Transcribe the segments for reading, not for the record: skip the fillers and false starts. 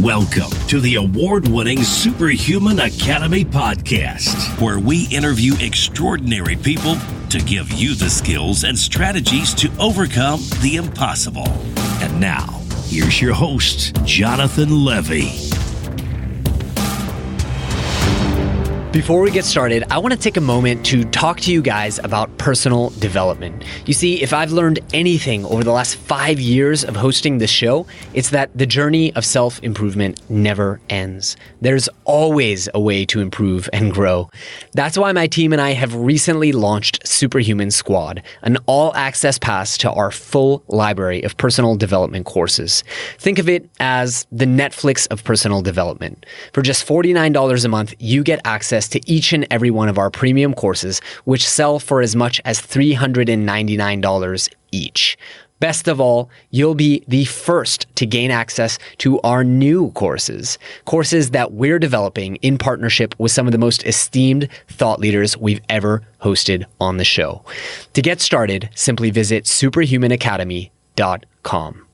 Welcome to the award-winning SuperHuman Academy podcast, where we interview extraordinary people to give you the skills and strategies to overcome the impossible. And now, here's your host, Jonathan Levy. Before we get started, I want to take a moment to talk to you guys about personal development. You see, if I've learned anything over the last 5 years of hosting this show, it's that the journey of self-improvement never ends. There's always a way to improve and grow. That's why my team and I have recently launched SuperHuman Squad, an all-access pass to our full library of personal development courses. Think of it as the Netflix of personal development. For just $49 a month, you get access to each and every one of our premium courses, which sell for as much as $399 each. Best of all, you'll be the first to gain access to our new courses that we're developing in partnership with some of the most esteemed thought leaders we've ever hosted on the show. To get started, simply visit superhumanacademy.com.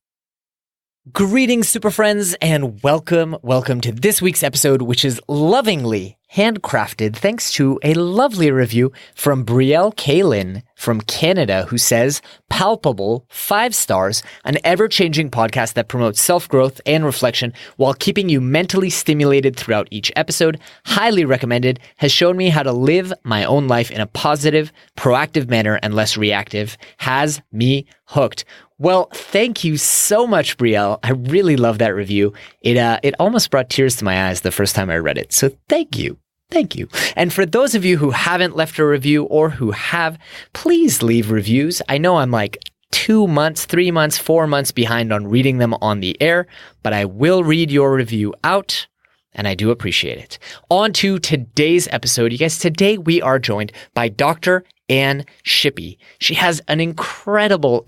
Greetings, SuperFriends, and welcome to this week's episode, which is lovingly handcrafted thanks to a lovely review from Brielle Kalin from Canada, who says, palpable, 5 stars, an ever-changing podcast that promotes self-growth and reflection while keeping you mentally stimulated throughout each episode. Highly recommended, has shown me how to live my own life in a positive, proactive manner and less reactive. Has me hooked. Well, thank you so much, Brielle. I really love that review. It almost brought tears to my eyes the first time I read it. So thank you. Thank you. And for those of you who haven't left a review or who have, please leave reviews. I know I'm like 2 months, 3 months, 4 months behind on reading them on the air, but I will read your review out, and I do appreciate it. On to today's episode. You guys, today we are joined by Dr. Anne Shippy. She has an incredible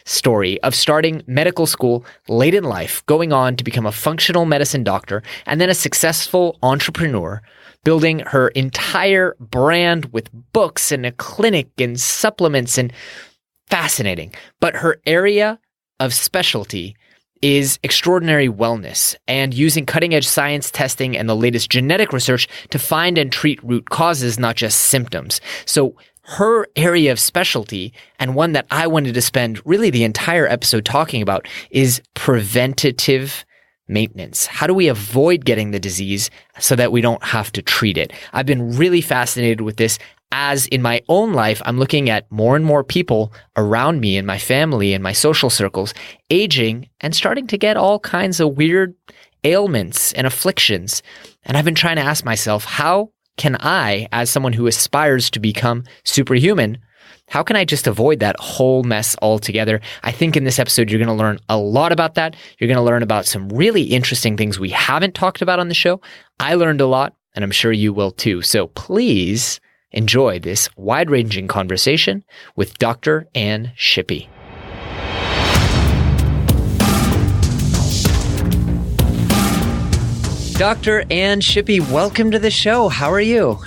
story of starting medical school late in life, going on to become a functional medicine doctor, and then a successful entrepreneur, building her entire brand with books and a clinic and supplements, and fascinating. But her area of specialty is extraordinary wellness and using cutting-edge science testing and the latest genetic research to find and treat root causes, not just symptoms. So her area of specialty, and one that I wanted to spend really the entire episode talking about, is preventative maintenance. How do we avoid getting the disease so that we don't have to treat it? I've been really fascinated with this, as in my own life, I'm looking at more and more people around me in my family and my social circles aging and starting to get all kinds of weird ailments and afflictions. And I've been trying to ask myself, how can I, as someone who aspires to become superhuman, how can I just avoid that whole mess altogether? I think in this episode, you're going to learn a lot about that. You're going to learn about some really interesting things we haven't talked about on the show. I learned a lot, and I'm sure you will too. So please enjoy this wide-ranging conversation with Dr. Anne Shippy. Dr. Anne Shippy, welcome to the show. How are you?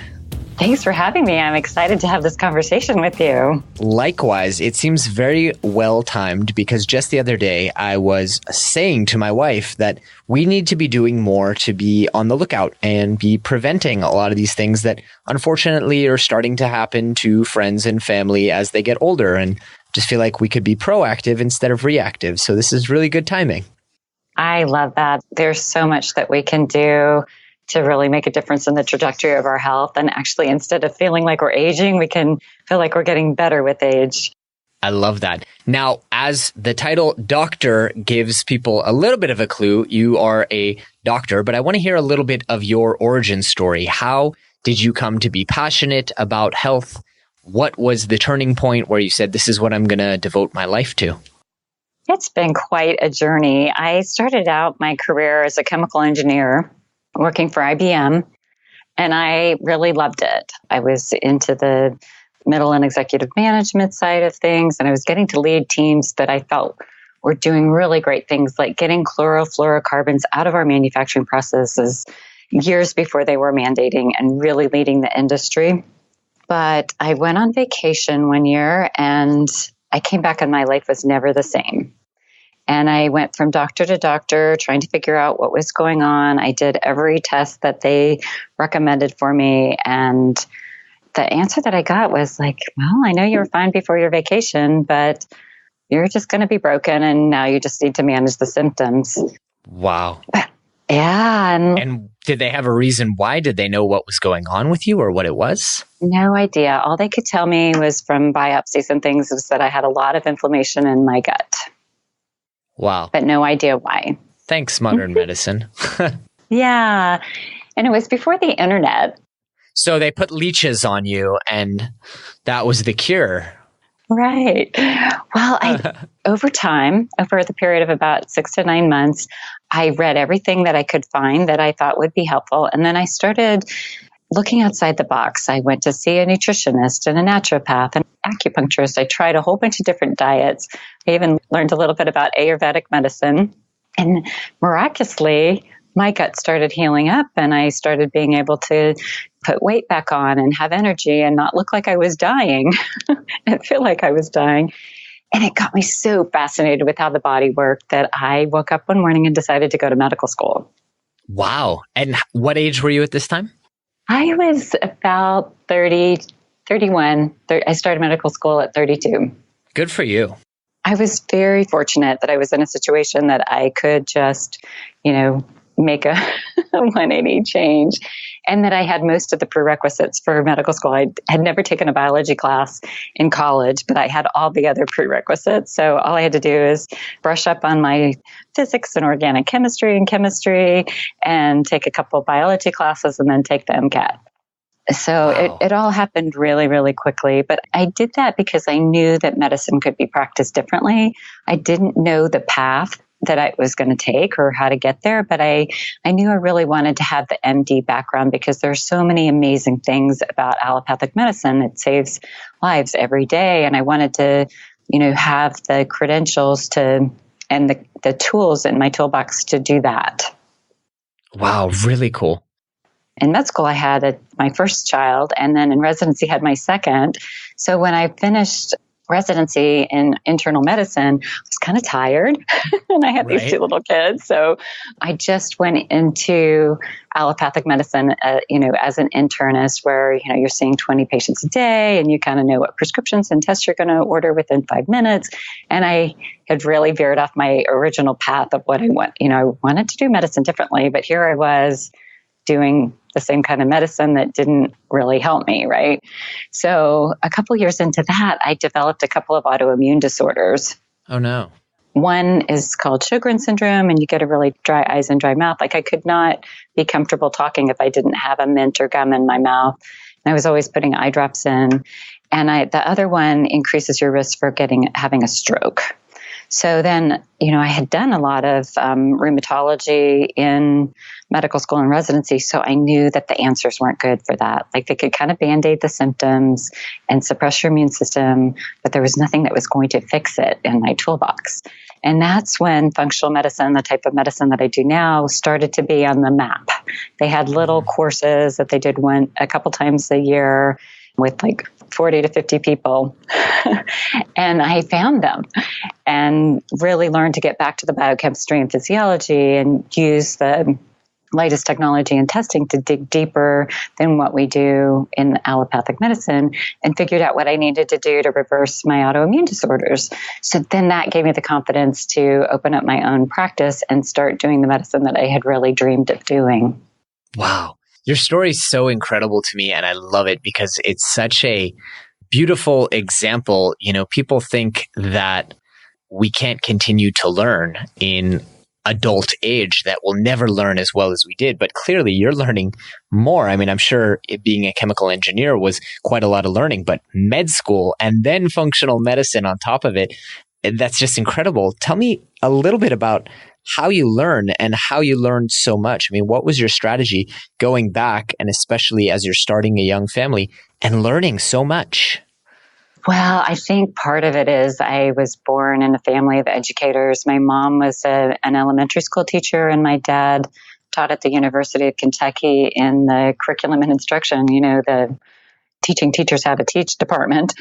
Thanks for having me. I'm excited to have this conversation with you. Likewise, it seems very well timed because just the other day I was saying to my wife that we need to be doing more to be on the lookout and be preventing a lot of these things that unfortunately are starting to happen to friends and family as they get older, and just feel like we could be proactive instead of reactive. So this is really good timing. I love that. There's so much that we can do to really make a difference in the trajectory of our health. And actually, instead of feeling like we're aging, we can feel like we're getting better with age. I love that. Now, as the title doctor gives people a little bit of a clue, you are a doctor, but I want to hear a little bit of your origin story. How did you come to be passionate about health? What was the turning point where you said, this is what I'm going to devote my life to? It's been quite a journey. I started out my career as a chemical engineer working for IBM, and I really loved it. I was into the middle and executive management side of things, and I was getting to lead teams that I felt were doing really great things, like getting chlorofluorocarbons out of our manufacturing processes years before they were mandating, and really leading the industry. But I went on vacation one year and I came back and my life was never the same. And I went from doctor to doctor trying to figure out what was going on. I did every test that they recommended for me. And the answer that I got was like, well, I know you were fine before your vacation, but you're just going to be broken. And now you just need to manage the symptoms. Wow. Yeah. And did they have a reason why? Did they know what was going on with you or what it was? No idea. All they could tell me was from biopsies and things was that I had a lot of inflammation in my gut. Wow. But no idea why. Thanks, modern medicine. Yeah. And it was before the internet. So they put leeches on you and that was the cure. Right. Well, over time, over the period of about 6 to 9 months, I read everything that I could find that I thought would be helpful. And then I started looking outside the box. I went to see a nutritionist and a naturopath and acupuncturist. I tried a whole bunch of different diets. I even learned a little bit about Ayurvedic medicine. And miraculously, my gut started healing up and I started being able to put weight back on and have energy and not look like I was dying and feel like I was dying. And it got me so fascinated with how the body worked that I woke up one morning and decided to go to medical school. Wow. And what age were you at this time? I was about 30, 31. I started medical school at 32. Good for you. I was very fortunate that I was in a situation that I could just, make a 180 change and that I had most of the prerequisites for medical school. I had never taken a biology class in college, but I had all the other prerequisites. So all I had to do is brush up on my physics and organic chemistry and take a couple of biology classes and then take the MCAT. So Wow. it all happened really, really quickly. But I did that because I knew that medicine could be practiced differently. I didn't know the path that I was going to take or how to get there, but I knew I really wanted to have the MD background because there's so many amazing things about allopathic medicine. It saves lives every day. And I wanted to, have the credentials and the tools in my toolbox to do that. Wow. Really cool. In med school, I had my first child, and then in residency had my second. So when I finished residency in internal medicine, I was kind of tired and I had these two little kids. So I just went into allopathic medicine, as an internist where, you're seeing 20 patients a day and you kind of know what prescriptions and tests you're going to order within 5 minutes. And I had really veered off my original path of what I want. I wanted to do medicine differently, but here I was doing the same kind of medicine that didn't really help me, right? So a couple years into that, I developed a couple of autoimmune disorders. Oh, no. One is called Sjogren's syndrome, and you get a really dry eyes and dry mouth. Like I could not be comfortable talking if I didn't have a mint or gum in my mouth. And I was always putting eye drops in. And the other one increases your risk for having a stroke. So then, I had done a lot of rheumatology in medical school and residency, so I knew that the answers weren't good for that. Like they could kind of band-aid the symptoms and suppress your immune system, but there was nothing that was going to fix it in my toolbox. And that's when functional medicine, the type of medicine that I do now, started to be on the map. They had little courses that they did a couple times a year with like 40 to 50 people. And I found them and really learned to get back to the biochemistry and physiology and use the latest technology and testing to dig deeper than what we do in allopathic medicine, and figured out what I needed to do to reverse my autoimmune disorders. So then that gave me the confidence to open up my own practice and start doing the medicine that I had really dreamed of doing. Wow. Your story is so incredible to me, and I love it because it's such a beautiful example. People think that we can't continue to learn in adult age, that we'll never learn as well as we did. But clearly you're learning more. I mean, I'm sure being a chemical engineer was quite a lot of learning, but med school and then functional medicine on top of it, that's just incredible. Tell me a little bit about how you learn and how you learned so much. I mean, what was your strategy going back, and especially as you're starting a young family and learning so much? Well, I think part of it is I was born in a family of educators. My mom was an elementary school teacher, and my dad taught at the University of Kentucky in the curriculum and instruction, the teaching teachers how to teach department.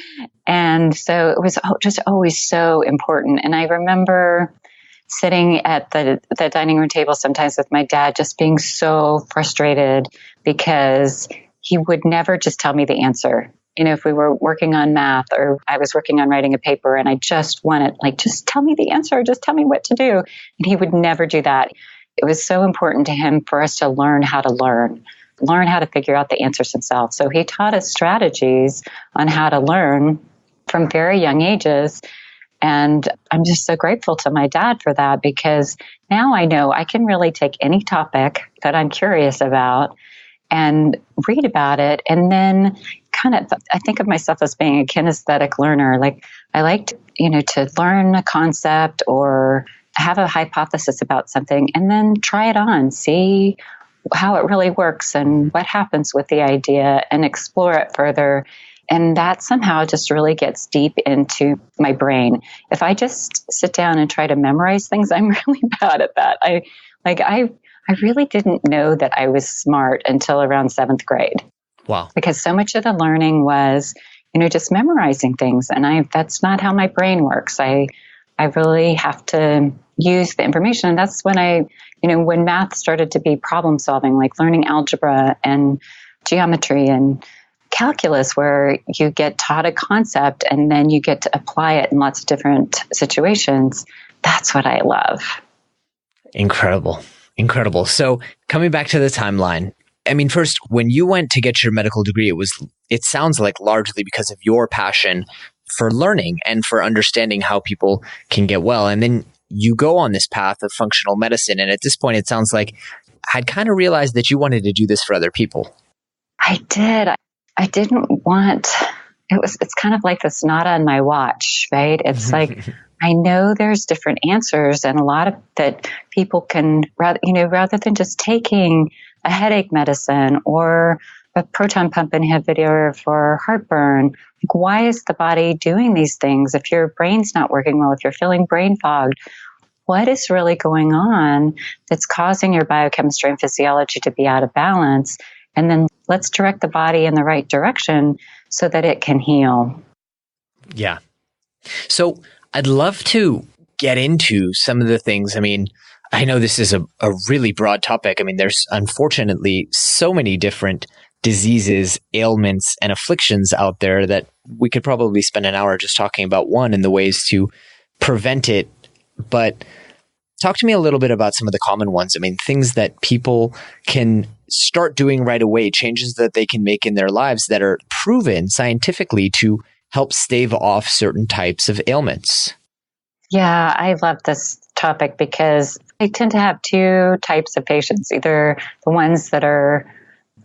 And so it was just always so important. And I remember sitting at the dining room table sometimes with my dad, just being so frustrated because he would never just tell me the answer. If we were working on math or I was working on writing a paper and I just wanted, just tell me the answer, just tell me what to do. And he would never do that. It was so important to him for us to learn how to learn how to figure out the answers himself. So he taught us strategies on how to learn from very young ages. And I'm just so grateful to my dad for that, because now I know I can really take any topic that I'm curious about and read about it. And then I think of myself as being a kinesthetic learner. I like to learn a concept or have a hypothesis about something and then try it on, see how it really works and what happens with the idea and explore it further. And that somehow just really gets deep into my brain. If I just sit down and try to memorize things, I'm really bad at that. I really didn't know that I was smart until around 7th grade. Wow. Because so much of the learning was, just memorizing things. And that's not how my brain works. I really have to use the information. And that's when when math started to be problem solving, like learning algebra and geometry and calculus, where you get taught a concept and then you get to apply it in lots of different situations. That's what I love. Incredible. So coming back to the timeline, first, when you went to get your medical degree, it sounds like largely because of your passion for learning and for understanding how people can get well. And then you go on this path of functional medicine. And at this point, it sounds like I'd kind of realized that you wanted to do this for other people. I did. I didn't want, it's kind of like this not on my watch, right? It's like, I know there's different answers and a lot of that people can, rather than just taking a headache medicine or a proton pump inhibitor for heartburn, why is the body doing these things? If your brain's not working well, if you're feeling brain fogged, what is really going on that's causing your biochemistry and physiology to be out of balance? And then let's direct the body in the right direction so that it can heal. Yeah. So I'd love to get into some of the things. I know this is a really broad topic. There's unfortunately so many different diseases, ailments, and afflictions out there that we could probably spend an hour just talking about one and the ways to prevent it. But talk to me a little bit about some of the common ones. Things that people can start doing right away, changes that they can make in their lives that are proven scientifically to help stave off certain types of ailments. Yeah, I love this topic because I tend to have two types of patients, either the ones that are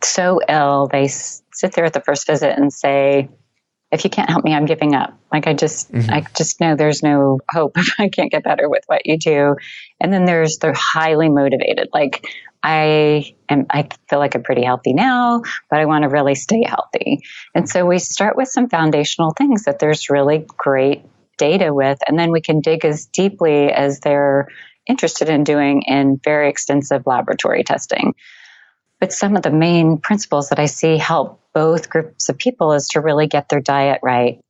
so ill, they sit there at the first visit and say, if you can't help me, I'm giving up. I just know there's no hope if I can't get better with what you do. And then they're highly motivated. I feel like I'm pretty healthy now, but I want to really stay healthy. And so we start with some foundational things that there's really great data with, and then we can dig as deeply as they're interested in doing in very extensive laboratory testing. But some of the main principles that I see help both groups of people is to really get their diet right.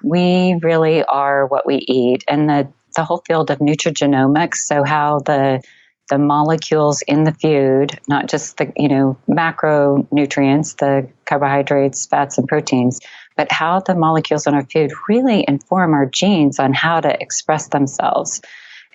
We really are what we eat, and the whole field of nutrigenomics, so how the molecules in the food, not just the macronutrients, the carbohydrates, fats, and proteins, but how the molecules in our food really inform our genes on how to express themselves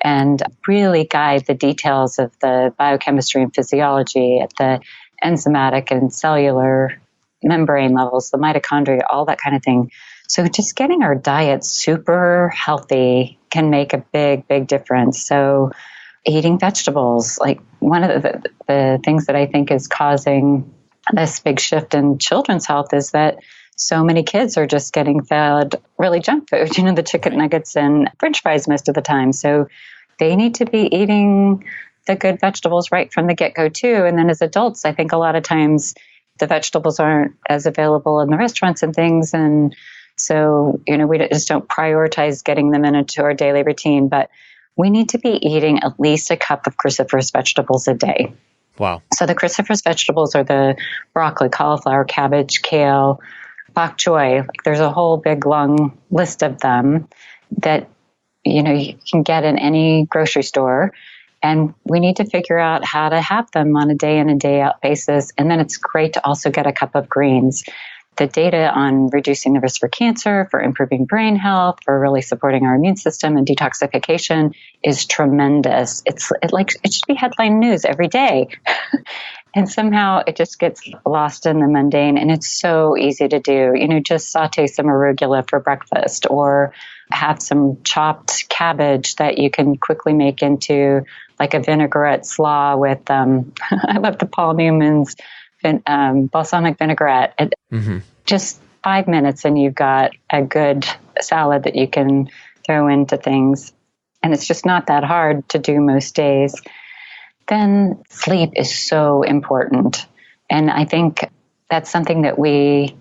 and really guide the details of the biochemistry and physiology at the enzymatic and cellular membrane levels, the mitochondria, all that kind of thing. So just getting our diet super healthy can make a big, big difference. So eating vegetables, one of the things that I think is causing this big shift in children's health is that so many kids are just getting fed really junk food, the chicken nuggets and French fries most of the time. So they need to be eating the good vegetables right from the get-go too. And then as adults, I think a lot of times the vegetables aren't as available in the restaurants and things. And so, we just don't prioritize getting them into our daily routine. But we need to be eating at least a cup of cruciferous vegetables a day. Wow. So the cruciferous vegetables are the broccoli, cauliflower, cabbage, kale, bok choy. There's a whole big long list of them that you can get in any grocery store. And we need to figure out how to have them on a day in and day out basis. And then it's great to also get a cup of greens. The data on reducing the risk for cancer, for improving brain health, for really supporting our immune system and detoxification is tremendous. It should be headline news every day. And somehow it just gets lost in the mundane, and it's so easy to do. Just saute some arugula for breakfast, or have some chopped cabbage that you can quickly make into like a vinaigrette slaw with, I love the Paul Newman's balsamic vinaigrette. Just 5 minutes and you've got a good salad that you can throw into things. And it's just not that hard to do most days. Then sleep is so important. And I think that's something that we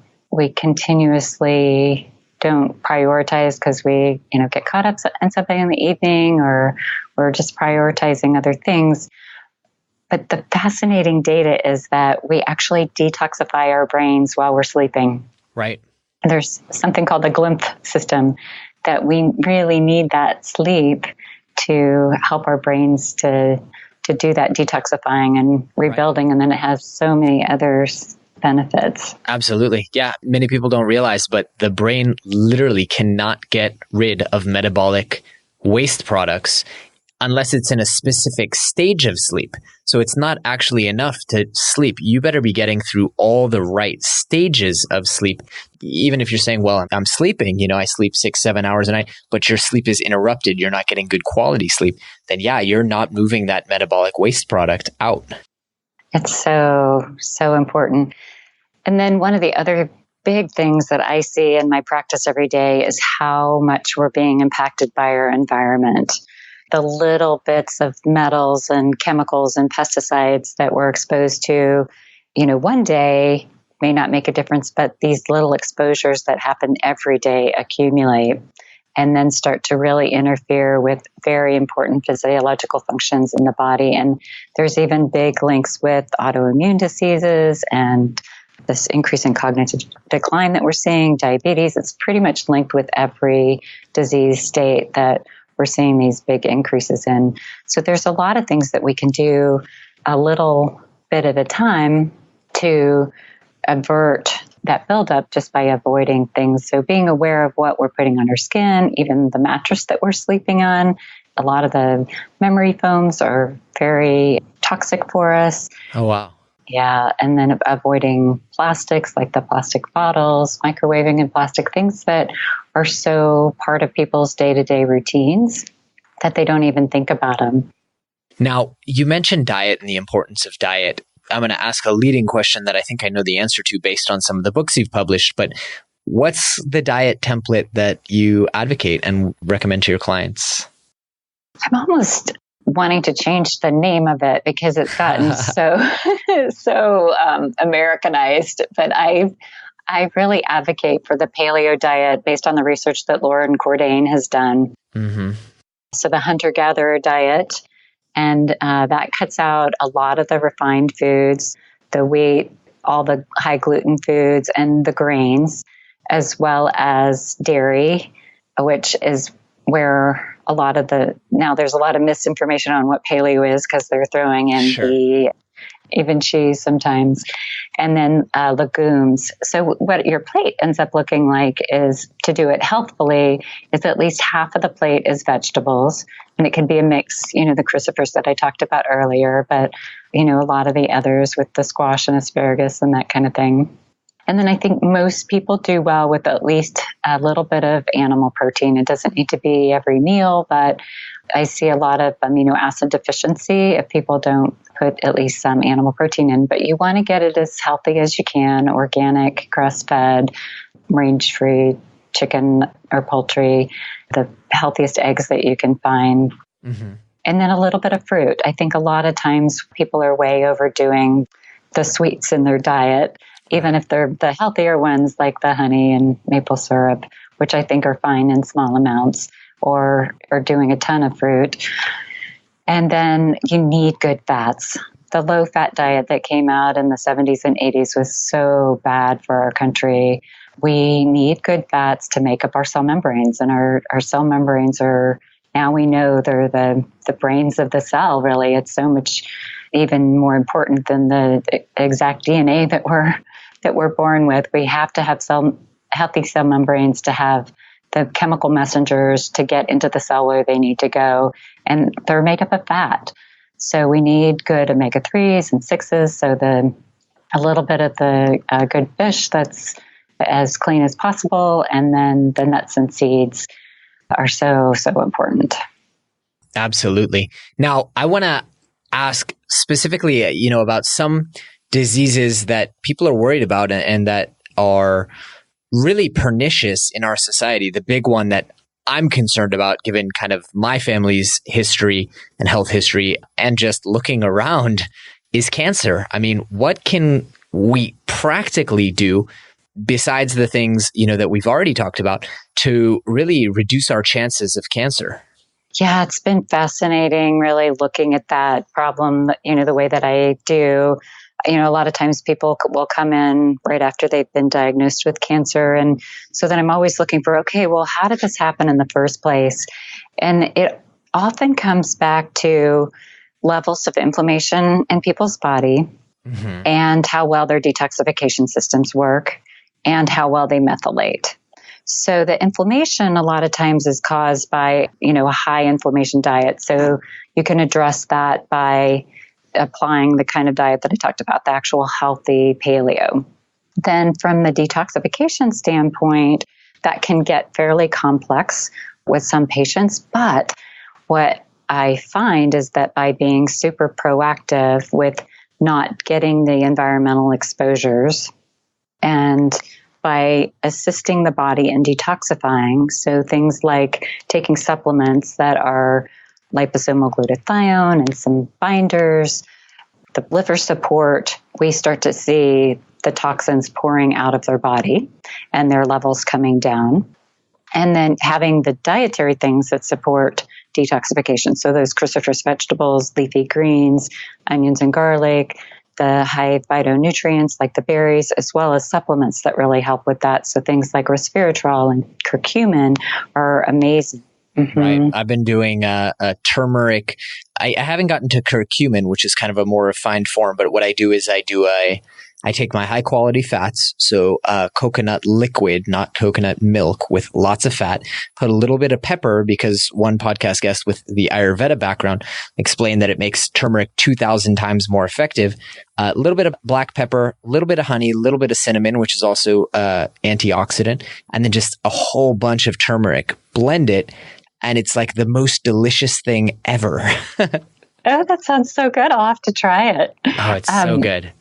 continuously don't prioritize because we, get caught up in something in the evening, or we're just prioritizing other things. But the fascinating data is that we actually detoxify our brains while we're sleeping. Right. There's something called the glymph system that we really need that sleep to help our brains to do that detoxifying and rebuilding. Right. And then it has so many other benefits. Absolutely. Yeah. Many people don't realize, but the brain literally cannot get rid of metabolic waste products unless it's in a specific stage of sleep. So it's not actually enough to sleep. You better be getting through all the right stages of sleep. Even if you're saying, well, I'm sleeping, I sleep 6-7 hours a night, but your sleep is interrupted. You're not getting good quality sleep. Then yeah, you're not moving that metabolic waste product out. It's so, so important. And then one of the other big things that I see in my practice every day is how much we're being impacted by our environment. The little bits of metals and chemicals and pesticides that we're exposed to, one day may not make a difference, but these little exposures that happen every day accumulate and then start to really interfere with very important physiological functions in the body. And there's even big links with autoimmune diseases and this increase in cognitive decline that we're seeing, diabetes. It's pretty much linked with every disease state that we're seeing these big increases in. So there's a lot of things that we can do a little bit at a time to avert that buildup just by avoiding things. So being aware of what we're putting on our skin, even the mattress that we're sleeping on. A lot of the memory foams are very toxic for us. Oh, wow. Yeah, and then avoiding plastics like the plastic bottles, microwaving and plastic, things that are so part of people's day-to-day routines that they don't even think about them. Now, you mentioned diet and the importance of diet. I'm going to ask a leading question that I think I know the answer to based on some of the books you've published, but what's the diet template that you advocate and recommend to your clients? I'm almost wanting to change the name of it because it's gotten so Americanized. But I really advocate for the paleo diet based on the research that Lauren Cordain has done. Mm-hmm. So the hunter-gatherer diet, and that cuts out a lot of the refined foods, the wheat, all the high gluten foods, and the grains, as well as dairy, which is where now there's a lot of misinformation on what paleo is because they're throwing in even cheese sometimes, and then legumes. So what your plate ends up looking like is, to do it healthfully, is at least half of the plate is vegetables, and it can be a mix, the crucifers that I talked about earlier, but a lot of the others with the squash and asparagus and that kind of thing. And then I think most people do well with at least a little bit of animal protein. It doesn't need to be every meal, but I see a lot of amino acid deficiency if people don't put at least some animal protein in. But you want to get it as healthy as you can, organic, grass-fed, range-free chicken or poultry, the healthiest eggs that you can find. Mm-hmm. And then a little bit of fruit. I think a lot of times people are way overdoing the sweets in their diet, even if they're the healthier ones like the honey and maple syrup, which I think are fine in small amounts, or doing a ton of fruit. And then you need good fats. The low-fat diet that came out in the 70s and 80s was so bad for our country. We need good fats to make up our cell membranes, and our cell membranes are Now we know they're the brains of the cell, really. It's so much even more important than the exact DNA that we're born with. We have to have healthy cell membranes to have the chemical messengers to get into the cell where they need to go. And they're made up of fat. So we need good omega-3s and 6s. So a little bit of the good fish that's as clean as possible. And then the nuts and seeds are so, so important. Absolutely. Now, I want to ask specifically, about some diseases that people are worried about and that are really pernicious in our society. The big one that I'm concerned about, given kind of my family's history and health history and just looking around, is cancer. I mean, what can we practically do besides the things, that we've already talked about to really reduce our chances of cancer? Yeah, it's been fascinating really looking at that problem, the way that I do. A lot of times people will come in right after they've been diagnosed with cancer. And so then I'm always looking for, okay, well, how did this happen in the first place? And it often comes back to levels of inflammation in people's body and how well their detoxification systems work and how well they methylate. So the inflammation a lot of times is caused by, a high inflammation diet. So you can address that by applying the kind of diet that I talked about, the actual healthy paleo. Then from the detoxification standpoint, that can get fairly complex with some patients. But what I find is that by being super proactive with not getting the environmental exposures and by assisting the body in detoxifying, so things like taking supplements that are liposomal glutathione and some binders, the liver support, we start to see the toxins pouring out of their body and their levels coming down. And then having the dietary things that support detoxification. So those cruciferous vegetables, leafy greens, onions and garlic, the high phytonutrients like the berries, as well as supplements that really help with that. So things like resveratrol and curcumin are amazing. Right. I've been doing a turmeric. I haven't gotten to curcumin, which is kind of a more refined form. But what I do is I take my high quality fats, so coconut liquid, not coconut milk, with lots of fat, put a little bit of pepper, because one podcast guest with the Ayurveda background explained that it makes turmeric 2,000 times more effective. A little bit of black pepper, a little bit of honey, a little bit of cinnamon, which is also antioxidant, and then just a whole bunch of turmeric. Blend it, and it's like the most delicious thing ever. Oh, that sounds so good. I'll have to try it. Oh, it's so good.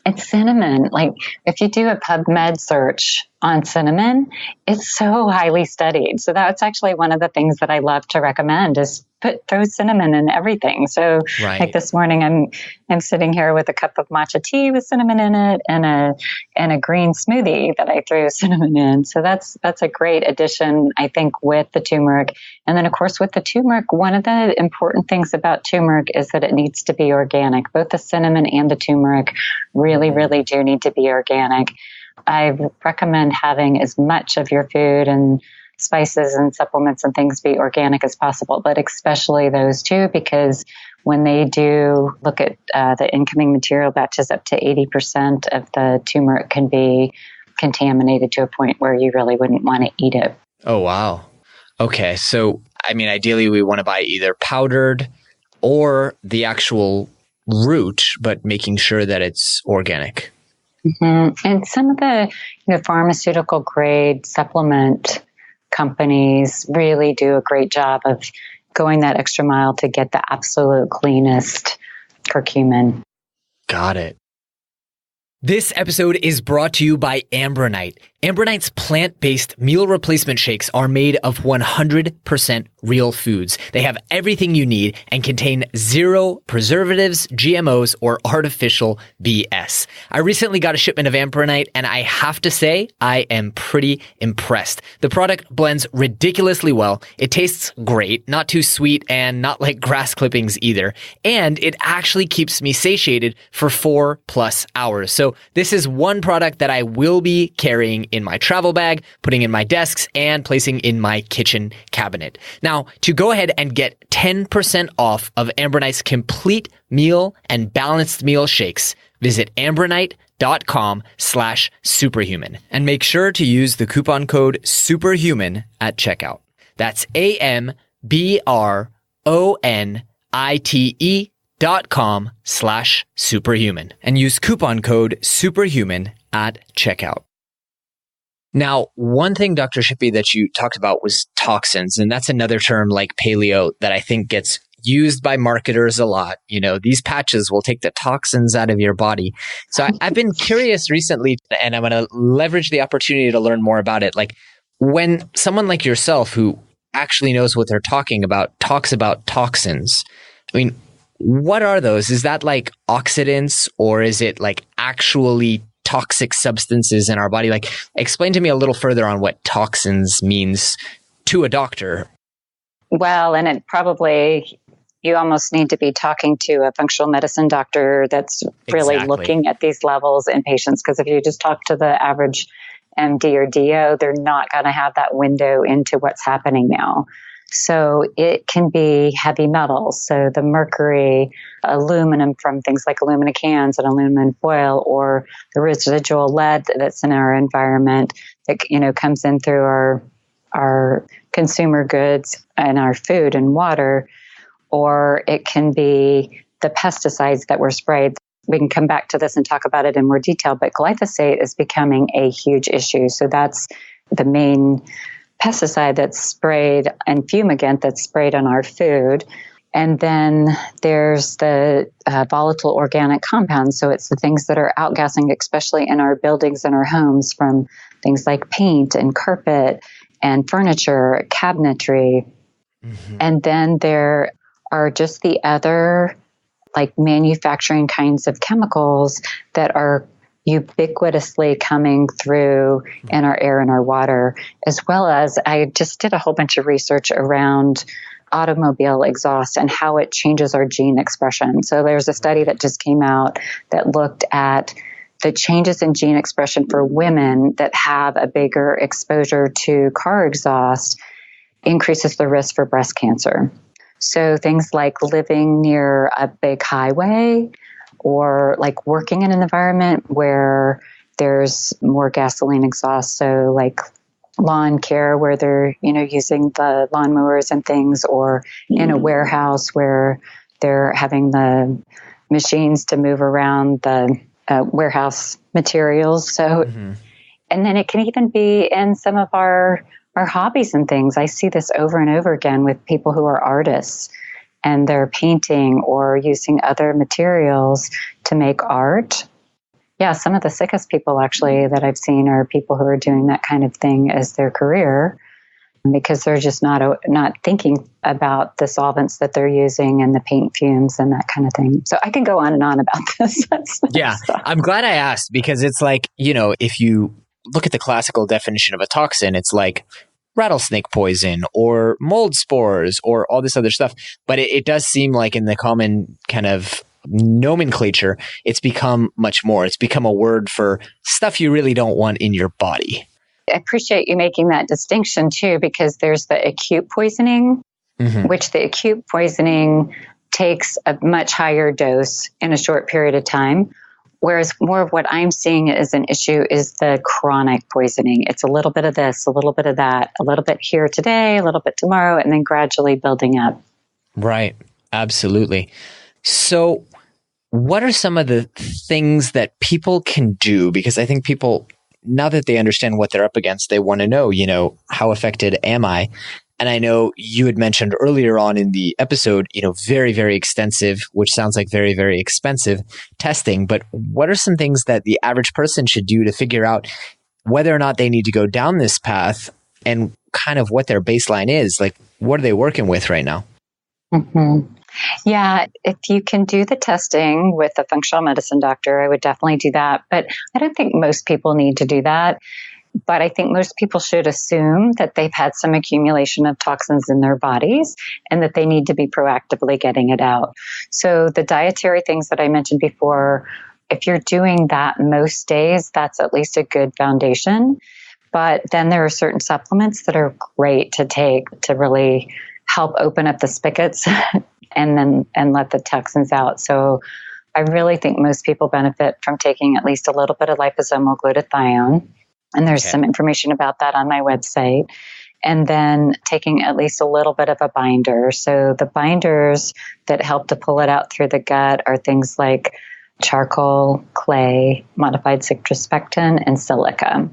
And cinnamon, like if you do a PubMed search on cinnamon, it's so highly studied. So that's actually one of the things that I love to recommend is throw cinnamon in everything. So like this morning, I'm sitting here with a cup of matcha tea with cinnamon in it and a green smoothie that I threw cinnamon in. So that's a great addition, I think, with the turmeric. And then of course with the turmeric, one of the important things about turmeric is that it needs to be organic. Both the cinnamon and the turmeric really, really do need to be organic. I recommend having as much of your food and spices and supplements and things be organic as possible, but especially those two, because when they do look at the incoming material batches, up to 80% of the turmeric can be contaminated to a point where you really wouldn't want to eat it. Oh, wow. Okay. So, I mean, ideally we want to buy either powdered or the actual root, but making sure that it's organic. Mm-hmm. And some of the pharmaceutical grade supplement companies really do a great job of going that extra mile to get the absolute cleanest curcumin. Got it. This episode is brought to you by Ambronite. Ambronite's plant-based meal replacement shakes are made of 100% real foods. They have everything you need and contain zero preservatives, GMOs, or artificial BS. I recently got a shipment of Ambronite, and I have to say, I am pretty impressed. The product blends ridiculously well. It tastes great, not too sweet, and not like grass clippings either. And it actually keeps me satiated for 4+ hours. So So this is one product that I will be carrying in my travel bag, putting in my desks, and placing in my kitchen cabinet. Now, to go ahead and get 10% off of Ambronite's complete meal and balanced meal shakes, visit ambronite.com/superhuman and make sure to use the coupon code SUPERHUMAN at checkout. That's AMBRONITE.com/superhuman and use coupon code SUPERHUMAN at checkout. Now, one thing, Dr. Shippy, that you talked about was toxins, and that's another term like paleo that I think gets used by marketers a lot. You know, these patches will take the toxins out of your body. So I've been curious recently, and I'm going to leverage the opportunity to learn more about it. Like when someone like yourself who actually knows what they're talking about talks about toxins, I mean, what are those? Is that like oxidants, or is it like actually toxic substances in our body? Like, explain to me a little further on what toxins means to a doctor. Well, and it probably, you almost need to be talking to a functional medicine doctor that's really looking at these levels in patients. Because if you just talk to the average MD or DO, they're not going to have that window into what's happening now. So it can be heavy metals. So the mercury, aluminum from things like aluminum cans and aluminum foil, or the residual lead that's in our environment that, you know, comes in through our consumer goods and our food and water, or it can be the pesticides that were sprayed. We can come back to this and talk about it in more detail, but glyphosate is becoming a huge issue. So that's the main pesticide that's sprayed and fumigant that's sprayed on our food. And then there's the volatile organic compounds. So it's the things that are outgassing, especially in our buildings and our homes, from things like paint and carpet and furniture, cabinetry. Mm-hmm. And then there are just the other like manufacturing kinds of chemicals that are ubiquitously coming through in our air and our water, as well as I just did a whole bunch of research around automobile exhaust and how it changes our gene expression. So there's a study that just came out that looked at the changes in gene expression for women that have a bigger exposure to car exhaust increases the risk for breast cancer. So things like living near a big highway, or like working in an environment where there's more gasoline exhaust. So like lawn care where they're, you know, using the lawnmowers and things, or in a warehouse where they're having the machines to move around the warehouse materials. So, and then it can even be in some of our hobbies and things. I see this over and over again with people who are artists, and they're painting or using other materials to make art. Yeah, some of the sickest people actually that I've seen are people who are doing that kind of thing as their career, because they're just not thinking about the solvents that they're using and the paint fumes and that kind of thing. So I can go on and on about this. Yeah, I'm glad I asked, because it's like, you know, if you look at the classical definition of a toxin, it's like rattlesnake poison or mold spores or all this other stuff. But it does seem like in the common kind of nomenclature, it's become much more. It's become a word for stuff you really don't want in your body. I appreciate you making that distinction too, because there's the acute poisoning, which the acute poisoning takes a much higher dose in a short period of time. Whereas more of what I'm seeing as an issue is the chronic poisoning. It's a little bit of this, a little bit of that, a little bit here today, a little bit tomorrow, and then gradually building up. Right. Absolutely. So what are some of the things that people can do? Because I think people, now that they understand what they're up against, they want to know, you know, how affected am I? And I know you had mentioned earlier on in the episode, you know, very, very extensive, which sounds like very, very expensive testing. But what are some things that the average person should do to figure out whether or not they need to go down this path, and kind of what their baseline is? Like, what are they working with right now? Yeah, if you can do the testing with a functional medicine doctor, I would definitely do that. But I don't think most people need to do that. But I think most people should assume that they've had some accumulation of toxins in their bodies and that they need to be proactively getting it out. So the dietary things that I mentioned before if you're doing that most days, that's at least a good foundation. But then there are certain supplements that are great to take to really help open up the spigots and let the toxins out. So I really think most people benefit from taking at least a little bit of liposomal glutathione. And there's some information about that on my website. And then taking at least a little bit of a binder. So the binders that help to pull it out through the gut are things like charcoal, clay, modified citrus pectin, and silica.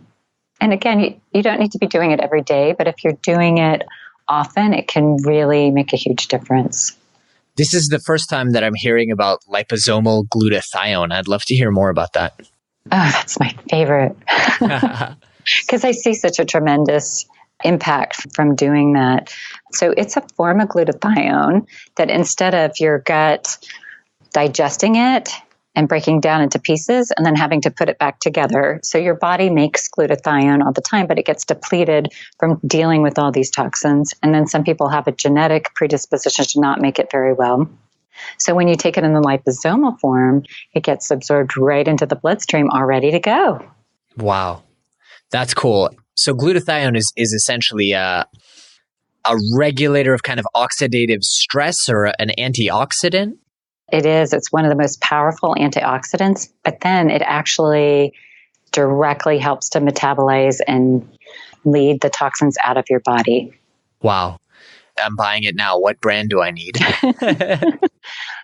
And again, you don't need to be doing it every day, but if you're doing it often, it can really make a huge difference. This is the first time that I'm hearing about liposomal glutathione. I'd love to hear more about that. Oh, that's my favorite. Because I see such a tremendous impact from doing that. So it's a form of glutathione that instead of your gut digesting it and breaking down into pieces and then having to put it back together. So your body makes glutathione all the time, but it gets depleted from dealing with all these toxins. And then some people have a genetic predisposition to not make it very well. So when you take it in the liposomal form, it gets absorbed right into the bloodstream, all ready to go. Wow. That's cool. So glutathione is essentially a regulator of kind of oxidative stress or an antioxidant? It is. It's one of the most powerful antioxidants, but then it actually directly helps to metabolize and lead the toxins out of your body. Wow. I'm buying it now. What brand do I need?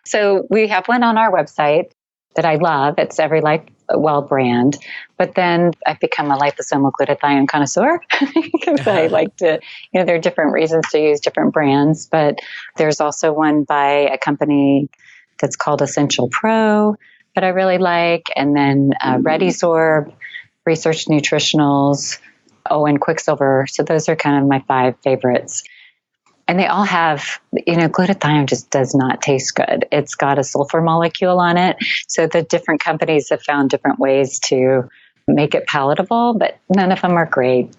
So we have one on our website that I love. It's Every Life Well brand. But then I've become a liposomal glutathione connoisseur because I like to, there are different reasons to use different brands, but there's also one by a company that's called Essential Pro that I really like. And then ReadySorb, Research Nutritionals, and Quicksilver. So those are kind of my 5 favorites. And they all have, glutathione just does not taste good. It's got a sulfur molecule on it. So the different companies have found different ways to make it palatable, but none of them are great.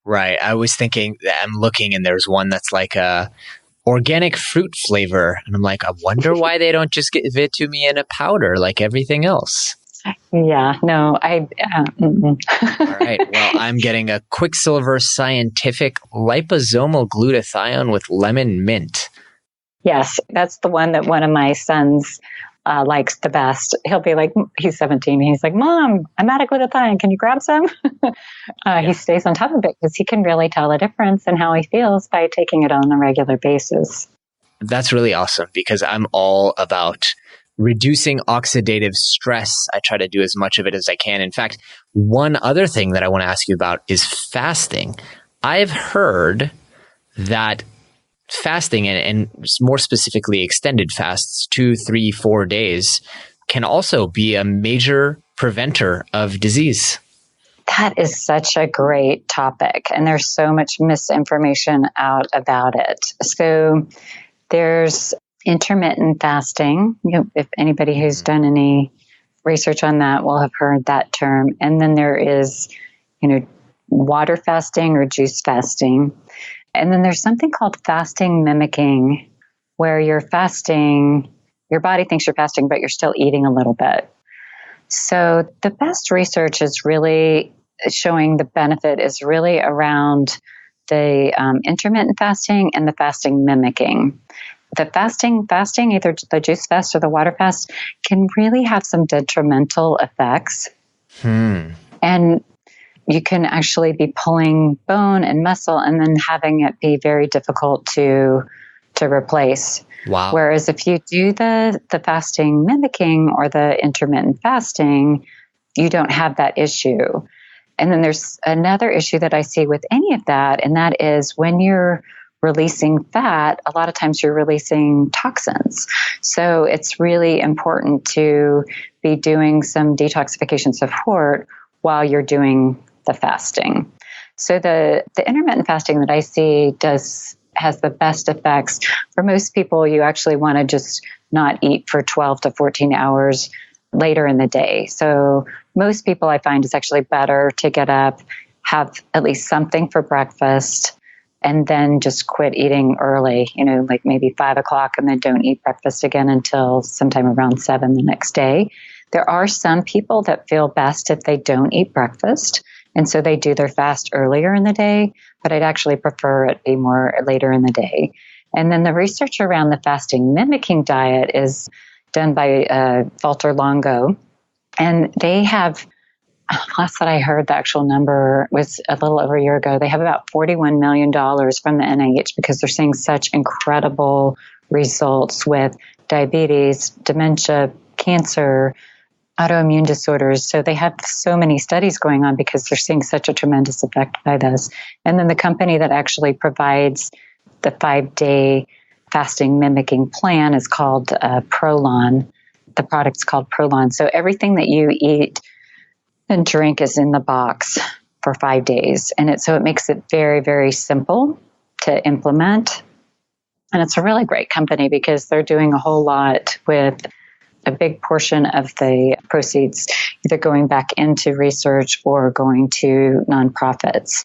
Right. I was thinking, I'm looking and there's one that's like a organic fruit flavor. And I'm like, I wonder why they don't just give it to me in a powder like everything else. Yeah, no, All right. Well, I'm getting a Quicksilver Scientific liposomal glutathione with lemon mint. Yes, that's the one that one of my sons likes the best. He'll be like, he's 17. He's like, Mom, I'm out of glutathione. Can you grab some? He stays on top of it because he can really tell the difference in how he feels by taking it on a regular basis. That's really awesome because I'm all about reducing oxidative stress. I try to do as much of it as I can. In fact, one other thing that I want to ask you about is fasting. I've heard that fasting, and more specifically extended fasts, 2, 3, 4 days, can also be a major preventer of disease. That is such a great topic, and there's so much misinformation out about it. So there's intermittent fasting. If anybody who's done any research on that will have heard that term. And then there is, water fasting or juice fasting. And then there's something called fasting mimicking, where you're fasting, your body thinks you're fasting, but you're still eating a little bit. So the best research is really showing the benefit is really around the intermittent fasting and the fasting mimicking. The fasting, either the juice fast or the water fast, can really have some detrimental effects. And you can actually be pulling bone and muscle and then having it be very difficult to replace. Wow. Whereas if you do the fasting mimicking or the intermittent fasting, you don't have that issue. And then there's another issue that I see with any of that, and that is when you're releasing fat, a lot of times you're releasing toxins. So it's really important to be doing some detoxification support while you're doing the fasting. So the intermittent fasting that I see has the best effects. For most people, you actually want to just not eat for 12 to 14 hours later in the day. So most people I find it's actually better to get up, have at least something for breakfast, and then just quit eating early, like maybe 5 o'clock, and then don't eat breakfast again until sometime around 7 the next day. There are some people that feel best if they don't eat breakfast. And so they do their fast earlier in the day, but I'd actually prefer it be more later in the day. And then the research around the fasting mimicking diet is done by Walter Longo. And they have, last that I heard, the actual number was a little over a year ago, they have about $41 million from the NIH because they're seeing such incredible results with diabetes, dementia, cancer, autoimmune disorders. So they have so many studies going on because they're seeing such a tremendous effect by this. And then the company that actually provides the 5-day fasting mimicking plan is called Prolon. The product's called Prolon. So everything that you eat and drink is in the box for 5 days. And it makes it very, very simple to implement. And it's a really great company because they're doing a whole lot with a big portion of the proceeds either going back into research or going to nonprofits.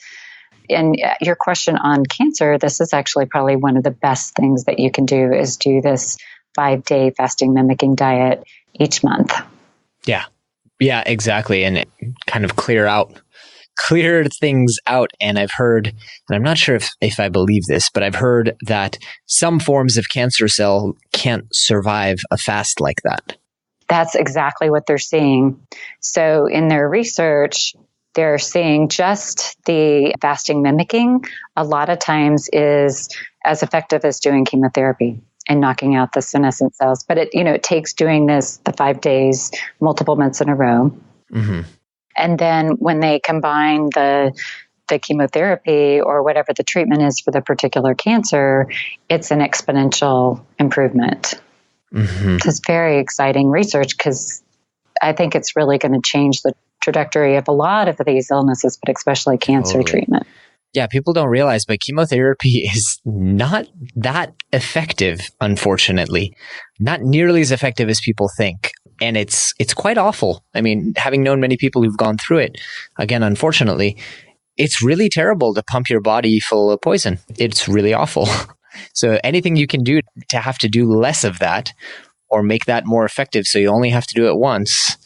And your question on cancer, this is actually probably one of the best things that you can do is do this 5-day fasting mimicking diet each month. Yeah, exactly. And kind of clear things out. And I've heard, and I'm not sure if I believe this, but I've heard that some forms of cancer cell can't survive a fast like that. That's exactly what they're seeing. So in their research, they're seeing just the fasting mimicking a lot of times is as effective as doing chemotherapy and knocking out the senescent cells. But it takes doing this the 5 days, multiple months in a row. Mm-hmm. And then when they combine the chemotherapy or whatever the treatment is for the particular cancer, it's an exponential improvement. Mm-hmm. It's very exciting research because I think it's really going to change the trajectory of a lot of these illnesses, but especially cancer treatment. Yeah, people don't realize, but chemotherapy is not that effective, unfortunately. Not nearly as effective as people think. And it's quite awful. I mean, having known many people who've gone through it, again, unfortunately, it's really terrible to pump your body full of poison. It's really awful. So anything you can do to have to do less of that or make that more effective so you only have to do it once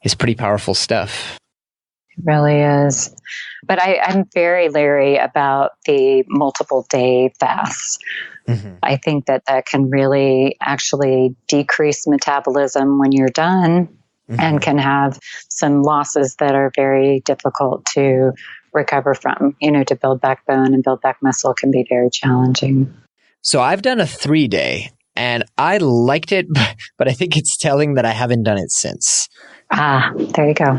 is pretty powerful stuff. It really is. But I'm very leery about the multiple day fasts. Mm-hmm. I think that can really actually decrease metabolism when you're done, mm-hmm. and can have some losses that are very difficult to recover from. To build back bone and build back muscle can be very challenging. So I've done a 3-day and I liked it, but I think it's telling that I haven't done it since. There you go.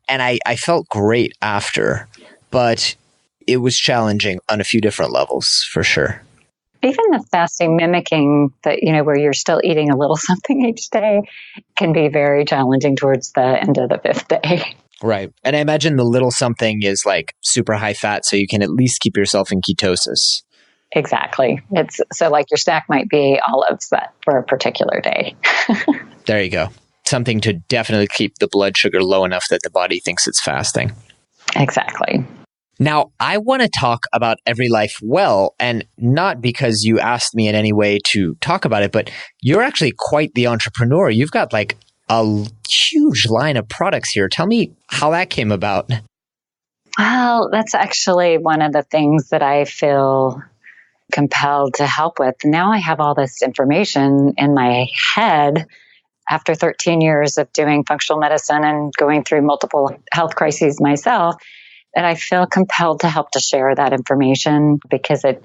And I felt great after, but it was challenging on a few different levels for sure. Even the fasting mimicking that, where you're still eating a little something each day can be very challenging towards the end of the 5th day. Right. And I imagine the little something is like super high fat, so you can at least keep yourself in ketosis. Exactly. It's so like your snack might be olives for a particular day. There you go. Something to definitely keep the blood sugar low enough that the body thinks it's fasting. Exactly. Now, I want to talk about Every Life Well, and not because you asked me in any way to talk about it, but you're actually quite the entrepreneur. You've got like a huge line of products here. Tell me how that came about. Well, that's actually one of the things that I feel compelled to help with. Now I have all this information in my head after 13 years of doing functional medicine and going through multiple health crises myself, that I feel compelled to help to share that information because I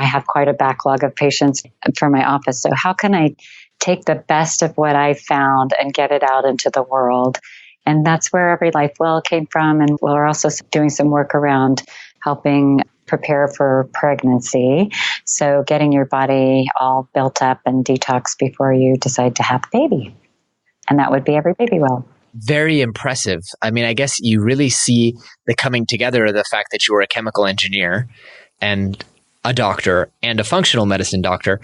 have quite a backlog of patients for my office. So how can I take the best of what I found and get it out into the world? And that's where Every Life Well came from. And we're also doing some work around helping prepare for pregnancy. So getting your body all built up and detox before you decide to have a baby. And that would be Every Baby Well. Very impressive. I mean, I guess you really see the coming together of the fact that you were a chemical engineer and a doctor and a functional medicine doctor.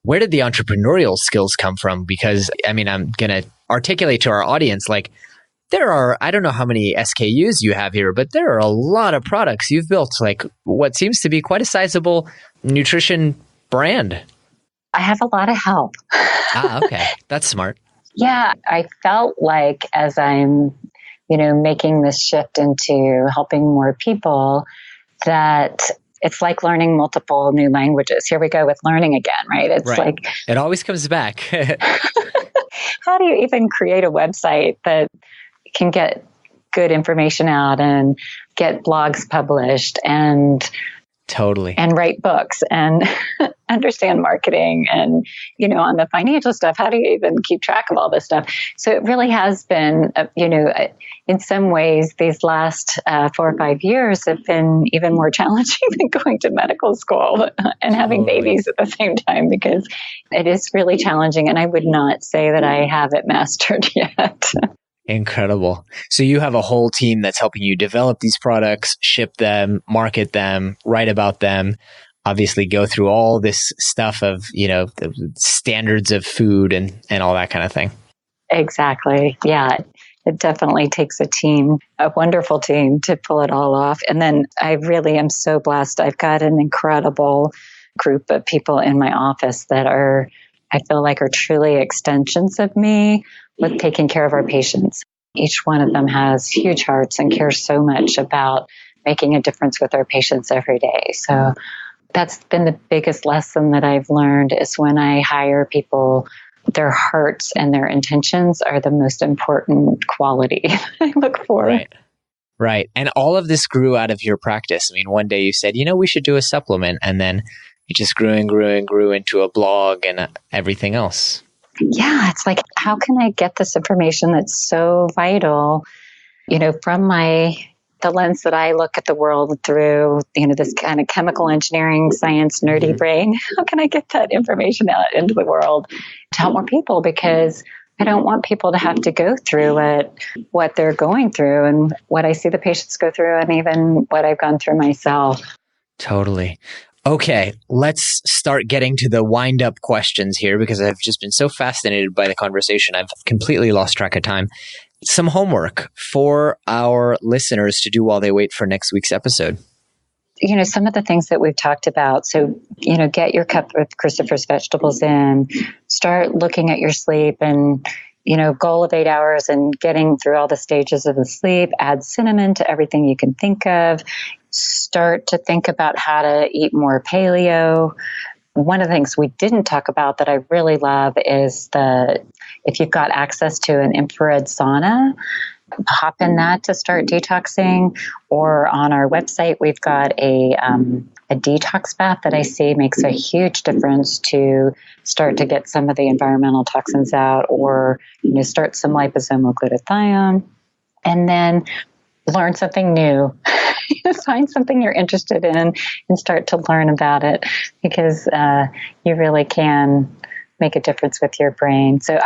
Where did the entrepreneurial skills come from? Because, I mean, I'm going to articulate to our audience, like, there are, I don't know how many SKUs you have here, but there are a lot of products you've built, like what seems to be quite a sizable nutrition brand. I have a lot of help. Okay. That's smart. Yeah, I felt like as I'm, making this shift into helping more people, that it's like learning multiple new languages. Here we go with learning again, right? It's Right. like, It always comes back. how do you even create a website that can get good information out and get blogs published and Totally. and write books and understand marketing and, on the financial stuff, how do you even keep track of all this stuff? So it really has been, in some ways, these last 4 or 5 years have been even more challenging than going to medical school and having babies at the same time, because it is really challenging. And I would not say that I have it mastered yet. Incredible. So you have a whole team that's helping you develop these products, ship them, market them, write about them, obviously go through all this stuff of, the standards of food and all that kind of thing. Exactly. Yeah. It definitely takes a team, a wonderful team, to pull it all off. And then I really am so blessed. I've got an incredible group of people in my office that I feel like are truly extensions of me with taking care of our patients. Each one of them has huge hearts and cares so much about making a difference with our patients every day. So that's been the biggest lesson that I've learned, is when I hire people, their hearts and their intentions are the most important quality I look for. Right. Right. And all of this grew out of your practice. I mean, one day you said, we should do a supplement, and then it just grew and grew and grew into a blog and everything else. Yeah, it's like, how can I get this information that's so vital, from the lens that I look at the world through, this kind of chemical engineering, science, nerdy brain. How can I get that information out into the world to help more people? Because I don't want people to have to go through what they're going through and what I see the patients go through, and even what I've gone through myself. Totally. Okay, let's start getting to the wind-up questions here, because I've just been so fascinated by the conversation. I've completely lost track of time. Some homework for our listeners to do while they wait for next week's episode. Some of the things that we've talked about. So, get your cup of Christopher's vegetables in, start looking at your sleep, and, goal of 8 hours and getting through all the stages of the sleep, add cinnamon to everything you can think of. Start to think about how to eat more paleo. One of the things we didn't talk about that I really love is if you've got access to an infrared sauna, hop in that to start detoxing. Or on our website, we've got a detox bath that I see makes a huge difference to start to get some of the environmental toxins out, or start some liposomal glutathione, and then learn something new. Find something you're interested in and start to learn about it, because you really can make a difference with your brain. So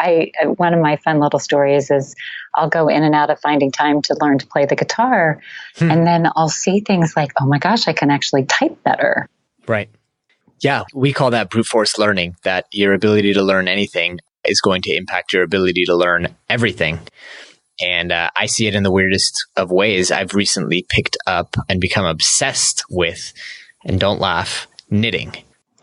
one of my fun little stories is I'll go in and out of finding time to learn to play the guitar. And then I'll see things like, oh my gosh, I can actually type better. Right. Yeah. We call that brute force learning, that your ability to learn anything is going to impact your ability to learn everything. And I see it in the weirdest of ways. I've recently picked up and become obsessed with, and don't laugh, knitting.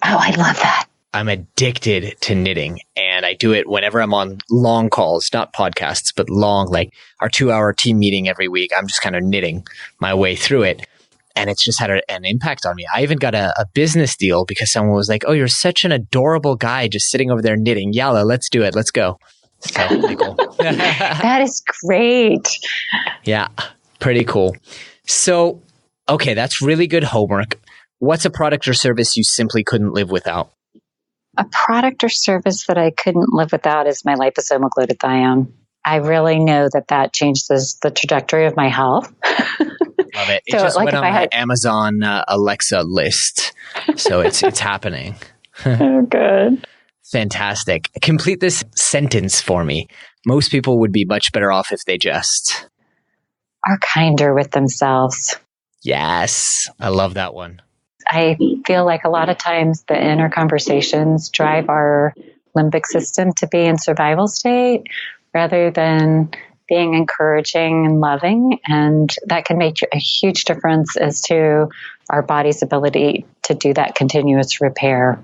Oh, I love that. I'm addicted to knitting, and I do it whenever I'm on long calls, not podcasts, but long, like our 2-hour team meeting every week. I'm just kind of knitting my way through it. And it's just had an impact on me. I even got a business deal because someone was like, oh, you're such an adorable guy just sitting over there knitting. Yalla, let's do it. Let's go. So pretty cool. That is great. Yeah, pretty cool. So, okay, that's really good homework. What's a product or service you simply couldn't live without? A product or service that I couldn't live without is my liposomal glutathione. I really know that changes the trajectory of my health. Love it. It just went on my Amazon Alexa list. So it's happening. Oh, good. Fantastic. Complete this sentence for me. Most people would be much better off if they just are kinder with themselves. Yes. I love that one. I feel like a lot of times the inner conversations drive our limbic system to be in survival state rather than being encouraging and loving. And that can make a huge difference as to our body's ability to do that continuous repair.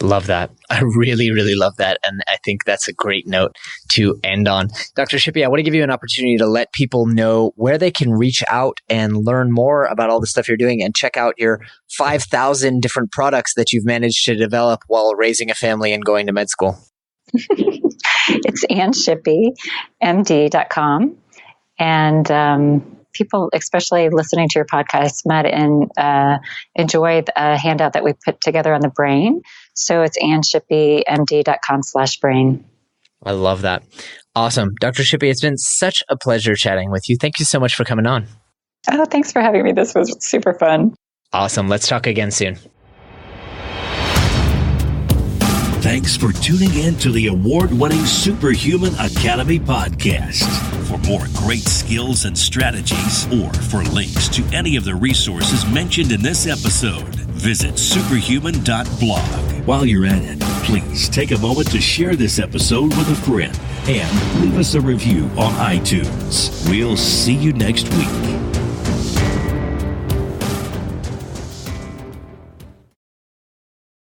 Love that. I really, really love that. And I think that's a great note to end on. Dr. Shippy, I want to give you an opportunity to let people know where they can reach out and learn more about all the stuff you're doing and check out your 5,000 different products that you've managed to develop while raising a family and going to med school. It's AnnShippy.md.com. And people, especially listening to your podcast, might enjoy a handout that we put together on the brain. So it's AnnShippyMD.com/brain. I love that. Awesome. Dr. Shippy, it's been such a pleasure chatting with you. Thank you so much for coming on. Oh, thanks for having me. This was super fun. Awesome. Let's talk again soon. Thanks for tuning in to the award-winning Superhuman Academy podcast. For more great skills and strategies, or for links to any of the resources mentioned in this episode, visit superhuman.blog. While you're at it, please take a moment to share this episode with a friend and leave us a review on iTunes. We'll see you next week.